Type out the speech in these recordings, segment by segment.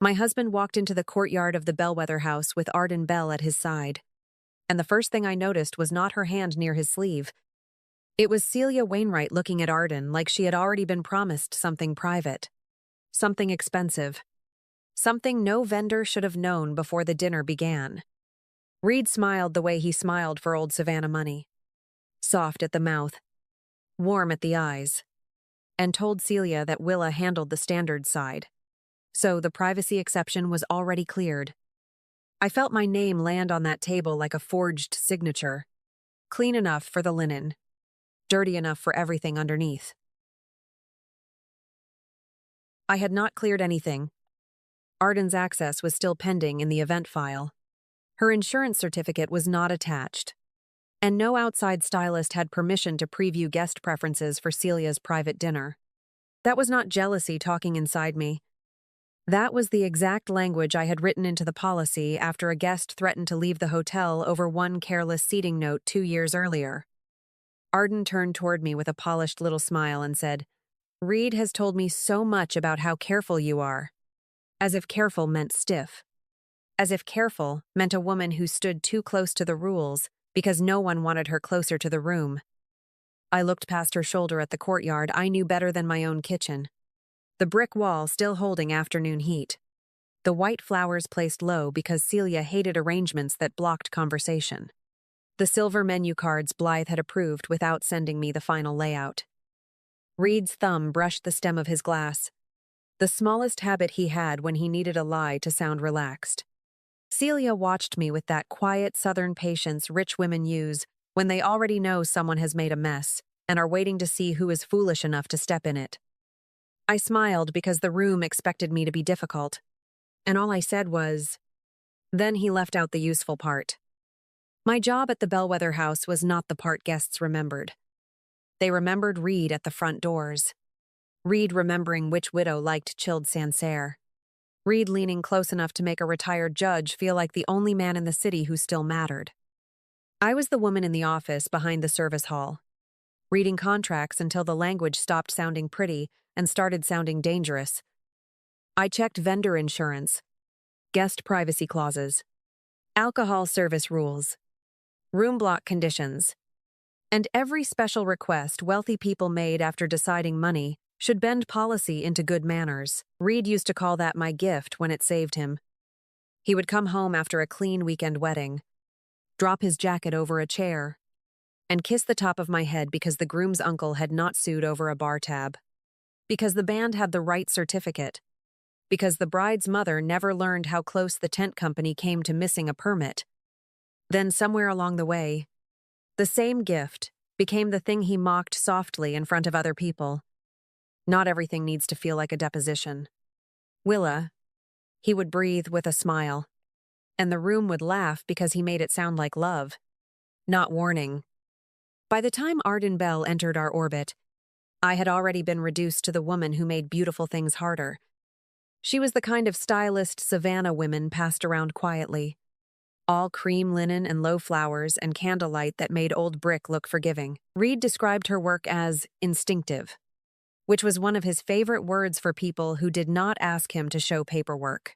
My husband walked into the courtyard of the Bellwether house with Arden Bell at his side. And the first thing I noticed was not her hand near his sleeve. It was Celia Wainwright looking at Arden like she had already been promised something private. Something expensive. Something no vendor should have known before the dinner began. Reed smiled the way he smiled for old Savannah money. Soft at the mouth, warm at the eyes, and told Celia that Willa handled the standard side. So the privacy exception was already cleared. I felt my name land on that table like a forged signature. Clean enough for the linen, dirty enough for everything underneath. I had not cleared anything. Arden's access was still pending in the event file. Her insurance certificate was not attached. And no outside stylist had permission to preview guest preferences for Celia's private dinner. That was not jealousy talking inside me. That was the exact language I had written into the policy after a guest threatened to leave the hotel over one careless seating note 2 years earlier. Arden turned toward me with a polished little smile and said, "Reed has told me so much about how careful you are." As if careful meant stiff. As if careful meant a woman who stood too close to the rules because no one wanted her closer to the room. I looked past her shoulder at the courtyard I knew better than my own kitchen. The brick wall still holding afternoon heat. The white flowers placed low because Celia hated arrangements that blocked conversation. The silver menu cards Blythe had approved without sending me the final layout. Reed's thumb brushed the stem of his glass, the smallest habit he had when he needed a lie to sound relaxed. Celia watched me with that quiet southern patience rich women use when they already know someone has made a mess and are waiting to see who is foolish enough to step in it. I smiled because the room expected me to be difficult, and all I said was, then he left out the useful part. My job at the Bellwether house was not the part guests remembered. They remembered Reed at the front doors. Reed remembering which widow liked chilled Sancerre. Reed leaning close enough to make a retired judge feel like the only man in the city who still mattered. I was the woman in the office behind the service hall, reading contracts until the language stopped sounding pretty and started sounding dangerous. I checked vendor insurance, guest privacy clauses, alcohol service rules, room block conditions, and every special request wealthy people made after deciding money should bend policy into good manners. Reed used to call that my gift when it saved him. He would come home after a clean weekend wedding, drop his jacket over a chair, and kiss the top of my head because the groom's uncle had not sued over a bar tab, because the band had the right certificate, because the bride's mother never learned how close the tent company came to missing a permit. Then somewhere along the way, the same gift became the thing he mocked softly in front of other people. Not everything needs to feel like a deposition. Willa, he would breathe with a smile, and the room would laugh because he made it sound like love, not warning. By the time Arden Bell entered our orbit, I had already been reduced to the woman who made beautiful things harder. She was the kind of stylist Savannah women passed around quietly, all cream linen and low flowers and candlelight that made old brick look forgiving. Reed described her work as instinctive, which was one of his favorite words for people who did not ask him to show paperwork.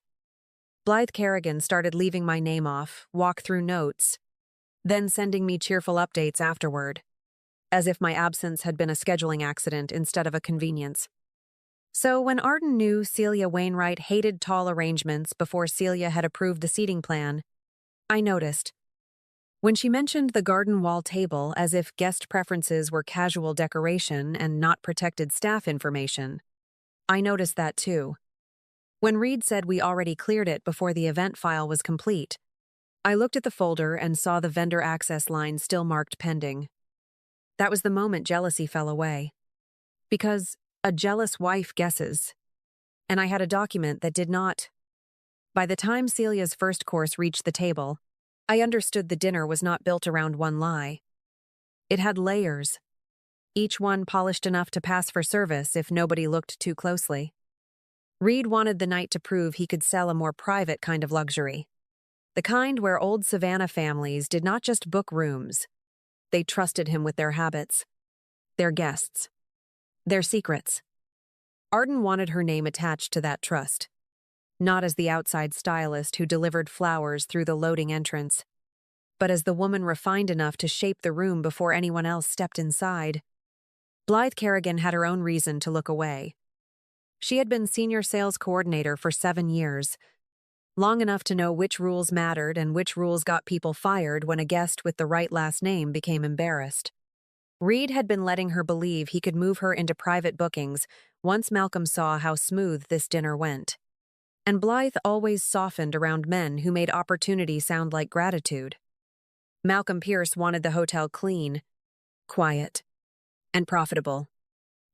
Blythe Kerrigan started leaving my name off, walk through notes, then sending me cheerful updates afterward, as if my absence had been a scheduling accident instead of a convenience. So when Arden knew Celia Wainwright hated tall arrangements before Celia had approved the seating plan, I noticed. When she mentioned the garden wall table as if guest preferences were casual decoration and not protected staff information, I noticed that too. When Reed said we already cleared it before the event file was complete, I looked at the folder and saw the vendor access line still marked pending. That was the moment jealousy fell away. Because a jealous wife guesses. And I had a document that did not. By the time Celia's first course reached the table, I understood the dinner was not built around one lie. It had layers, each one polished enough to pass for service if nobody looked too closely. Reed wanted the night to prove he could sell a more private kind of luxury. The kind where old Savannah families did not just book rooms. They trusted him with their habits, their guests, their secrets. Arden wanted her name attached to that trust. not as the outside stylist who delivered flowers through the loading entrance, but as the woman refined enough to shape the room before anyone else stepped inside. Blythe Kerrigan had her own reason to look away. She had been senior sales coordinator for 7 years, long enough to know which rules mattered and which rules got people fired when a guest with the right last name became embarrassed. Reed had been letting her believe he could move her into private bookings once Malcolm saw how smooth this dinner went. And Blythe always softened around men who made opportunity sound like gratitude. Malcolm Pierce wanted the hotel clean, quiet, and profitable,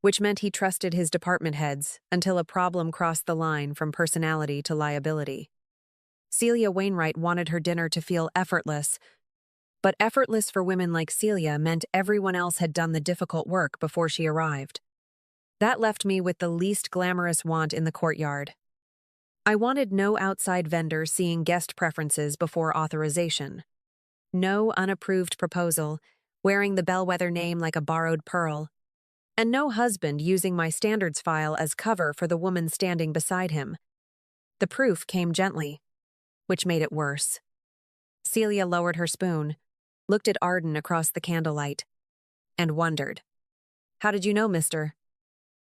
which meant he trusted his department heads until a problem crossed the line from personality to liability. Celia Wainwright wanted her dinner to feel effortless, but effortless for women like Celia meant everyone else had done the difficult work before she arrived. That left me with the least glamorous want in the courtyard. I wanted no outside vendor seeing guest preferences before authorization. No unapproved proposal, wearing the bellwether name like a borrowed pearl, and no husband using my standards file as cover for the woman standing beside him. The proof came gently, which made it worse. Celia lowered her spoon, looked at Arden across the candlelight, and wondered. "How did you know, mister?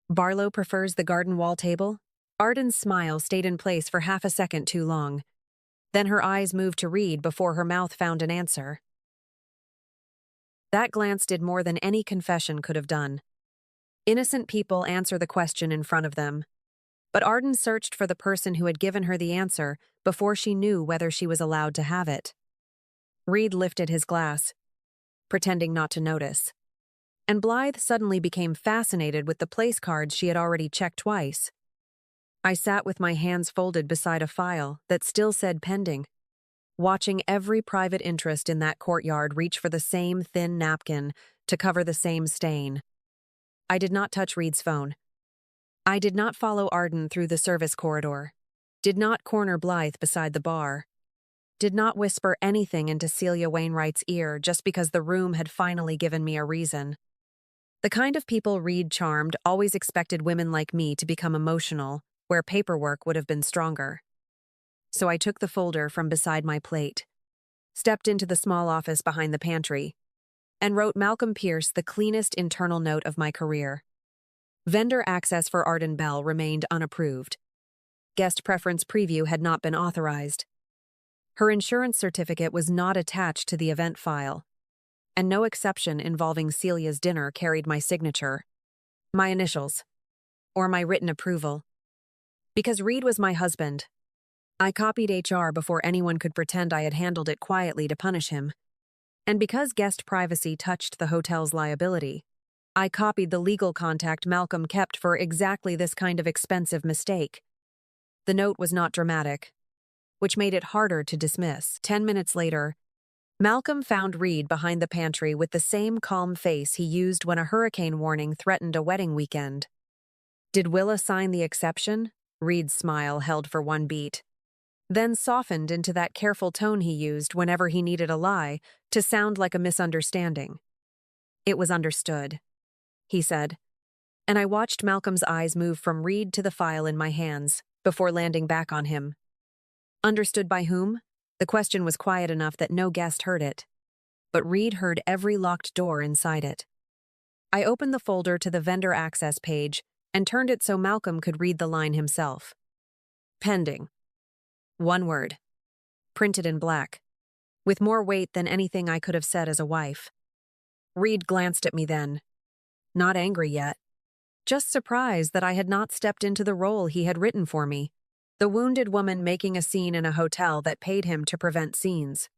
Barlow prefers the garden wall table?" Arden's smile stayed in place for half a second too long. Then her eyes moved to Reed before her mouth found an answer. That glance did more than any confession could have done. Innocent people answer the question in front of them. But Arden searched for the person who had given her the answer before she knew whether she was allowed to have it. Reed lifted his glass, pretending not to notice. And Blythe suddenly became fascinated with the place cards she had already checked twice. I sat with my hands folded beside a file that still said pending, watching every private interest in that courtyard reach for the same thin napkin to cover the same stain. I did not touch Reed's phone. I did not follow Arden through the service corridor, did not corner Blythe beside the bar, did not whisper anything into Celia Wainwright's ear just because the room had finally given me a reason. The kind of people Reed charmed always expected women like me to become emotional, where paperwork would have been stronger. So I took the folder from beside my plate, stepped into the small office behind the pantry, and wrote Malcolm Pierce the cleanest internal note of my career. Vendor access for Arden Bell remained unapproved. Guest preference preview had not been authorized. Her insurance certificate was not attached to the event file, and no exception involving Celia's dinner carried my signature, my initials, or my written approval. Because Reed was my husband, I copied HR before anyone could pretend I had handled it quietly to punish him. And because guest privacy touched the hotel's liability, I copied the legal contact Malcolm kept for exactly this kind of expensive mistake. The note was not dramatic, which made it harder to dismiss. 10 minutes later, Malcolm found Reed behind the pantry with the same calm face he used when a hurricane warning threatened a wedding weekend. Did Willa sign the exception? Reed's smile held for one beat, then softened into that careful tone he used whenever he needed a lie to sound like a misunderstanding. "It was understood," he said, and I watched Malcolm's eyes move from Reed to the file in my hands before landing back on him. Understood by whom? The question was quiet enough that no guest heard it, but Reed heard every locked door inside it. I opened the folder to the vendor access page and turned it so Malcolm could read the line himself. Pending. One word. Printed in black, with more weight than anything I could have said as a wife. Reed glanced at me then. Not angry yet. Just surprised that I had not stepped into the role he had written for me, the wounded woman making a scene in a hotel that paid him to prevent scenes.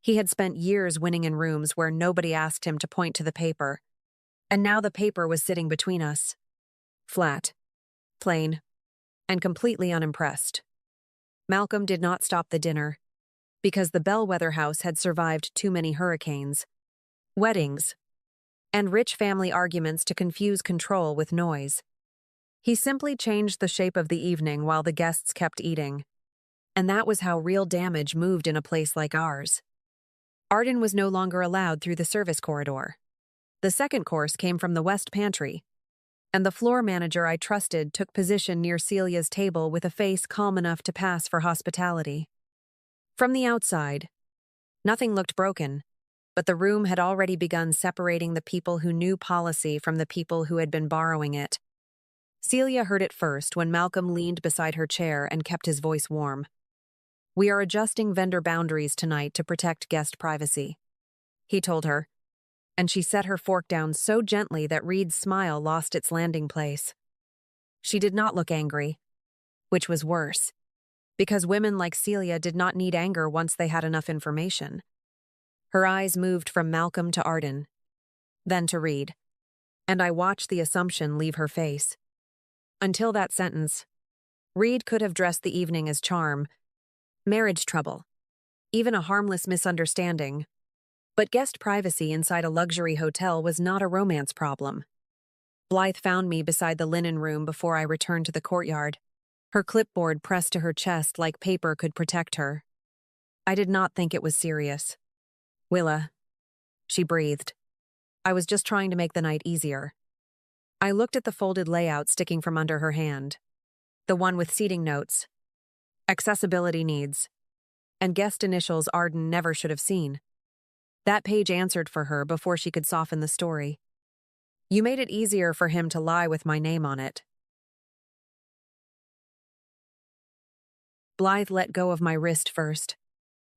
He had spent years winning in rooms where nobody asked him to point to the paper, and now the paper was sitting between us. Flat, plain, and completely unimpressed. Malcolm did not stop the dinner, because the Bellwether house had survived too many hurricanes, weddings, and rich family arguments to confuse control with noise. He simply changed the shape of the evening while the guests kept eating, and that was how real damage moved in a place like ours. Arden was no longer allowed through the service corridor. The second course came from the west pantry, and the floor manager I trusted took position near Celia's table with a face calm enough to pass for hospitality. From the outside, nothing looked broken, but the room had already begun separating the people who knew policy from the people who had been borrowing it. Celia heard it first when Malcolm leaned beside her chair and kept his voice warm. "We are adjusting vendor boundaries tonight to protect guest privacy," he told her, and she set her fork down so gently that Reed's smile lost its landing place. She did not look angry, which was worse, because women like Celia did not need anger once they had enough information. Her eyes moved from Malcolm to Arden, then to Reed, and I watched the assumption leave her face. Until that sentence, Reed could have dressed the evening as charm, marriage trouble, even a harmless misunderstanding. But guest privacy inside a luxury hotel was not a romance problem. Blythe found me beside the linen room before I returned to the courtyard, her clipboard pressed to her chest like paper could protect her. I did not think it was serious. "Willa," she breathed. "I was just trying to make the night easier." I looked at the folded layout sticking from under her hand. The one with seating notes, accessibility needs, and guest initials Arden never should have seen. That page answered for her before she could soften the story. "You made it easier for him to lie with my name on it." Blythe let go of my wrist first,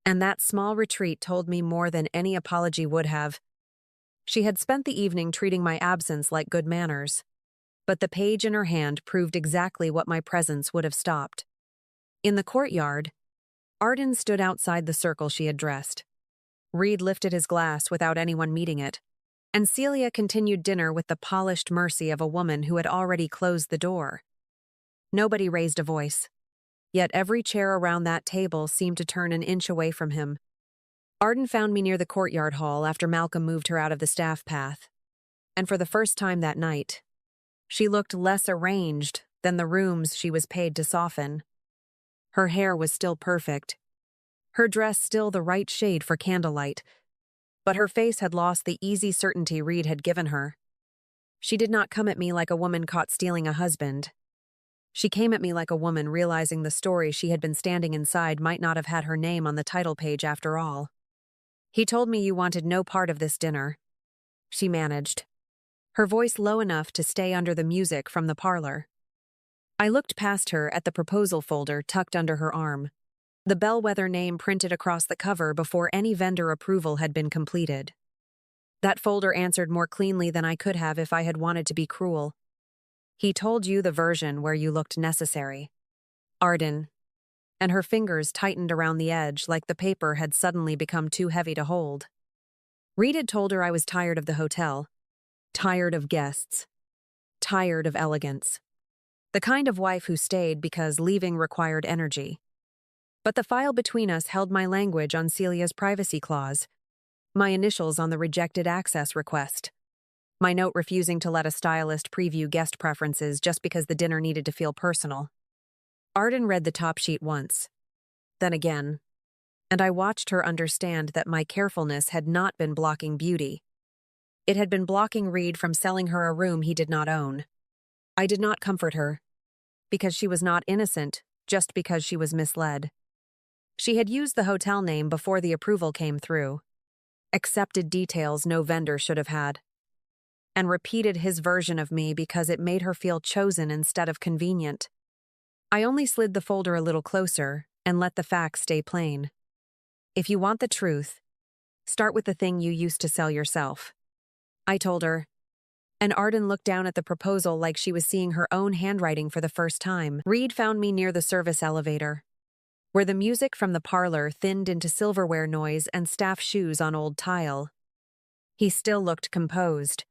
and that small retreat told me more than any apology would have. She had spent the evening treating my absence like good manners, but the page in her hand proved exactly what my presence would have stopped. In the courtyard, Arden stood outside the circle she had dressed. Reed lifted his glass without anyone meeting it, and Celia continued dinner with the polished mercy of a woman who had already closed the door. Nobody raised a voice, yet every chair around that table seemed to turn an inch away from him. Arden found me near the courtyard hall after Malcolm moved her out of the staff path, and for the first time that night, she looked less arranged than the rooms she was paid to soften. Her hair was still perfect, her dress still the right shade for candlelight, but her face had lost the easy certainty Reed had given her. She did not come at me like a woman caught stealing a husband. She came at me like a woman realizing the story she had been standing inside might not have had her name on the title page after all. "He told me you wanted no part of this dinner," she managed, her voice low enough to stay under the music from the parlor. I looked past her at the proposal folder tucked under her arm, the bellwether name printed across the cover before any vendor approval had been completed. That folder answered more cleanly than I could have if I had wanted to be cruel. "He told you the version where you looked necessary, Arden," and her fingers tightened around the edge like the paper had suddenly become too heavy to hold. Reed had told her I was tired of the hotel, tired of guests, tired of elegance. The kind of wife who stayed because leaving required energy. But the file between us held my language on Celia's privacy clause, my initials on the rejected access request, my note refusing to let a stylist preview guest preferences just because the dinner needed to feel personal. Arden read the top sheet once, then again, and I watched her understand that my carefulness had not been blocking beauty. It had been blocking Reed from selling her a room he did not own. I did not comfort her, because she was not innocent, just because she was misled. She had used the hotel name before the approval came through, accepted details no vendor should have had, and repeated his version of me because it made her feel chosen instead of convenient. I only slid the folder a little closer and let the facts stay plain. "If you want the truth, start with the thing you used to sell yourself," I told her, and Arden looked down at the proposal like she was seeing her own handwriting for the first time. Reed found me near the service elevator, where the music from the parlor thinned into silverware noise and staff shoes on old tile. He still looked composed,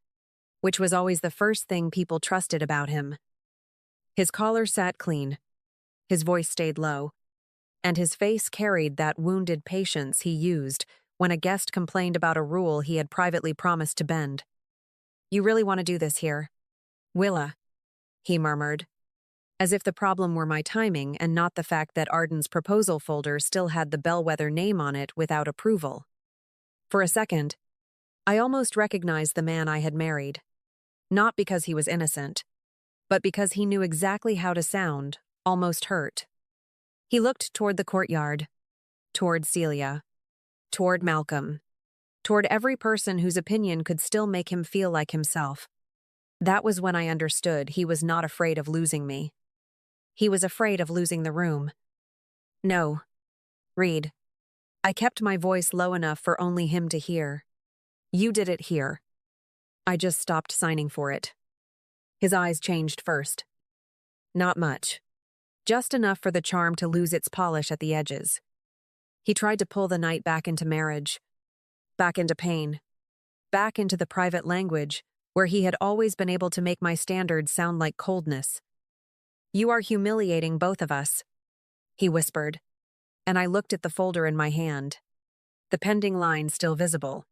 which was always the first thing people trusted about him. His collar sat clean, his voice stayed low, and his face carried that wounded patience he used when a guest complained about a rule he had privately promised to bend. "You really want to do this here, Willa?" he murmured, as if the problem were my timing and not the fact that Arden's proposal folder still had the bellwether name on it without approval. For a second, I almost recognized the man I had married. Not because he was innocent, but because he knew exactly how to sound, almost hurt. He looked toward the courtyard, toward Celia, toward Malcolm, toward every person whose opinion could still make him feel like himself. That was when I understood he was not afraid of losing me. He was afraid of losing the room. No, Reed. I kept my voice low enough for only him to hear. You did it here. I just stopped signing for it. His eyes changed first. Not much. Just enough for the charm to lose its polish at the edges. He tried to pull the night back into marriage, back into pain, back into the private language where he had always been able to make my standards sound like coldness. You are humiliating both of us, he whispered, and I looked at the folder in my hand. The pending line still visible,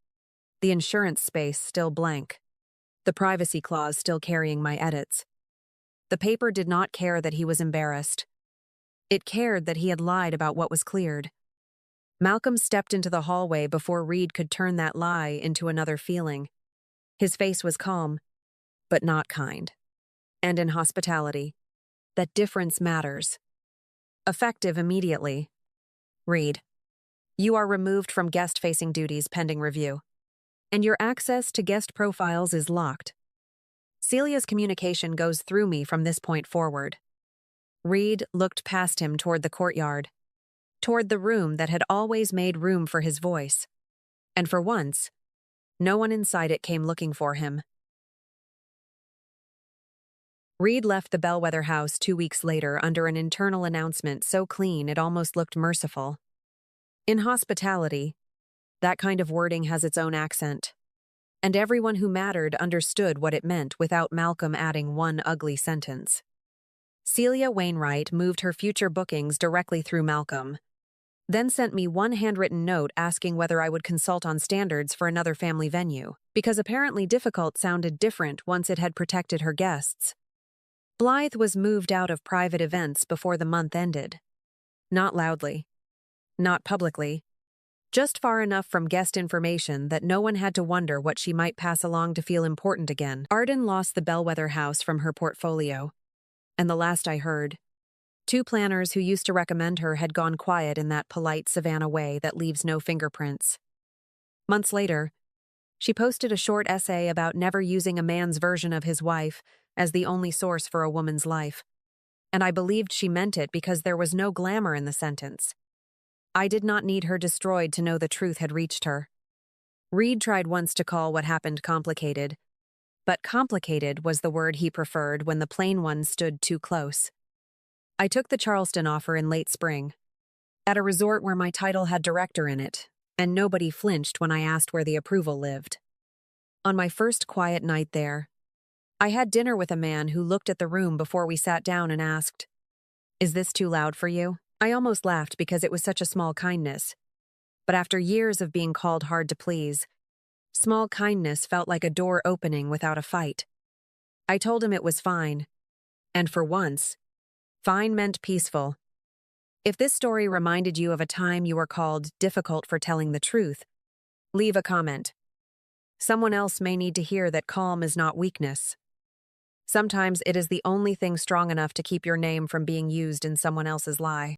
the insurance space still blank, the privacy clause still carrying my edits. The paper did not care that he was embarrassed. It cared that he had lied about what was cleared. Malcolm stepped into the hallway before Reed could turn that lie into another feeling. His face was calm, but not kind. And in hospitality, that difference matters. Effective immediately. Reed, you are removed from guest-facing duties pending review, and your access to guest profiles is locked. Celia's communication goes through me from this point forward. Reed looked past him toward the courtyard, toward the room that had always made room for his voice. And for once, no one inside it came looking for him. Reed left the Bellwether house 2 weeks later under an internal announcement so clean it almost looked merciful. In hospitality, that kind of wording has its own accent, and everyone who mattered understood what it meant without Malcolm adding one ugly sentence. Celia Wainwright moved her future bookings directly through Malcolm, then sent me one handwritten note asking whether I would consult on standards for another family venue, because apparently difficult sounded different once it had protected her guests. Blythe was moved out of private events before the month ended. Not loudly. Not publicly. Just far enough from guest information that no one had to wonder what she might pass along to feel important again. Arden lost the Bellwether house from her portfolio. And the last I heard, 2 planners who used to recommend her had gone quiet in that polite Savannah way that leaves no fingerprints. Months later, she posted a short essay about never using a man's version of his wife as the only source for a woman's life. And I believed she meant it because there was no glamour in the sentence. I did not need her destroyed to know the truth had reached her. Reed tried once to call what happened complicated, but complicated was the word he preferred when the plain one stood too close. I took the Charleston offer in late spring, at a resort where my title had director in it, and nobody flinched when I asked where the approval lived. On my first quiet night there, I had dinner with a man who looked at the room before we sat down and asked, "Is this too loud for you?" I almost laughed because it was such a small kindness, but after years of being called hard to please, small kindness felt like a door opening without a fight. I told him it was fine, and for once, fine meant peaceful. If this story reminded you of a time you were called difficult for telling the truth, leave a comment. Someone else may need to hear that calm is not weakness. Sometimes it is the only thing strong enough to keep your name from being used in someone else's lie.